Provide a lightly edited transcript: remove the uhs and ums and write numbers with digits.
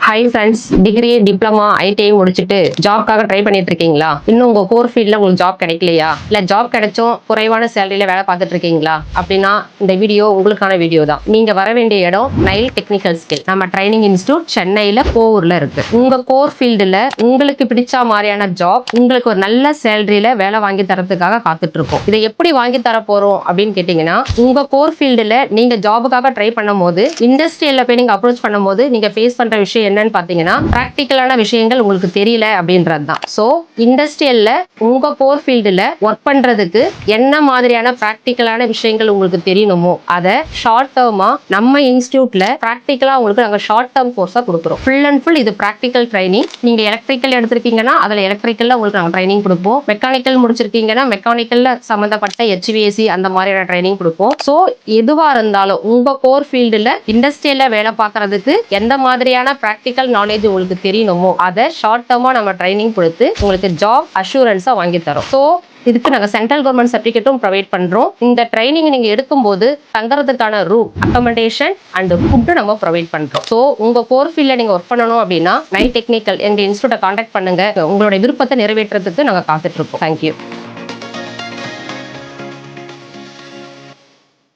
Hi friends, degree diploma ITI முடிச்சுட்டு ஜாப்காக try பண்ணிட்டு இருக்கீங்களா? இன்னும் உங்க கோர் ஃபீல்ட்ல உங்களுக்கு ஜாப் கிடைக்கலையா? இல்ல ஜாப் கிடைச்சும் குறைவான சேலரியில வேலை பார்த்துட்டு இருக்கீங்களா? அப்படின்னா இந்த வீடியோ உங்களுக்கான வீடியோ தான். நீங்க வர வேண்டிய இடம் நைல் டெக்னிக்கல் ஸ்கில். நம்ம ட்ரைனிங் இன்ஸ்டியூட் சென்னையில கோவூர்ல இருக்கு. உங்க கோர் ஃபீல்டுல உங்களுக்கு பிடிச்ச மாதிரியான ஜாப் உங்களுக்கு ஒரு நல்ல சேலரியில வேலை வாங்கி தரதுக்காக காத்துட்டு இருக்கோம். இதை எப்படி வாங்கி தர போறோம் அப்படின்னு கேட்டீங்கன்னா, உங்க கோர் ஃபீல்டுல நீங்க ஜாபுக்காக ட்ரை பண்ணும் போது இண்டஸ்ட்ரியல்ல போய் நீங்க அப்ரோச் பண்ணும்போது நீங்க ஃபேஸ் பண்ற விஷயம் என்னன்னு பாத்தீங்கன்னா, பிராக்டிகலான விஷயங்கள் உங்களுக்கு தெரியல அப்படின்றது தான். சோ இண்டஸ்ட்ரியல்ல உங்க கோர் ஃபீல்டுல ஒர்க் பண்றதுக்கு என்ன மாதிரியான பிராக்டிகலான விஷயங்கள் உங்களுக்கு தெரியணுமோ அதை ஷார்ட் டேர்மா நம்ம இன்ஸ்டிடியூட்ல பிராக்டிகலா உங்களுக்கு நாங்க ஷார்ட் டேர்ம் கோர்ஸா கொடுக்குறோம். ஃபுல் அண்ட் ஃபுல் இது பிராக்டிகல் ட்ரைனிங். நீங்க எலக்ட்ரிக்கல் எடுத்திருக்கீங்கன்னா அதுல எலக்ட்ரிக்கல்ல உங்களுக்கு நாங்க ட்ரைனிங் கொடுப்போம். மெக்கானிக்கல் முடிச்சிருக்கீங்கன்னா மெக்கானிக்கல்ல சம்பந்தப்பட்ட HVAC அந்த மாதிரியான ட்ரைனிங் கொடுப்போம். சோ எதுவா இருந்தாலும் உங்க கோர் ஃபீல்டுல இண்டஸ்ட்ரியல்ல வேலை பார்க்கறதுக்கு எந்த மாதிரியான பிராக்டிகல் நாலேஜ் உங்களுக்கு தெரியணுமோ அதை ஷார்ட் டேர்மா நம்ம ட்ரைனிங் கொடுத்து உங்களுக்கு ஜாப் அஷூரன்ஸா வாங்கி தரோம். ஸோ இதுக்கு நாங்கள் சென்ட்ரல் கவர்மெண்ட் சர்டிஃபிகேட்டும் ப்ரொவைட் பண்றோம். இந்த ட்ரைனிங் நீங்க எடுக்கும்போது தங்குறதுக்கான ரூம், அக்கமடேஷன் அண்ட் ஃபுட் நம்ம ப்ரொவைட் பண்றோம். ஸோ உங்க கோர் ஃபீல்ட்ல நீங்க ஒர்க் பண்ணணும் அப்படின்னா நைல் டெக்னிக்கல் எங்க இன்ஸ்டியூட்டை கான்டாக்ட் பண்ணுங்க. உங்களோட விருப்பத்தை நிறைவேற்றுறதுக்கு நாங்கள் காத்துட்டு இருக்கோம். தேங்க்யூ.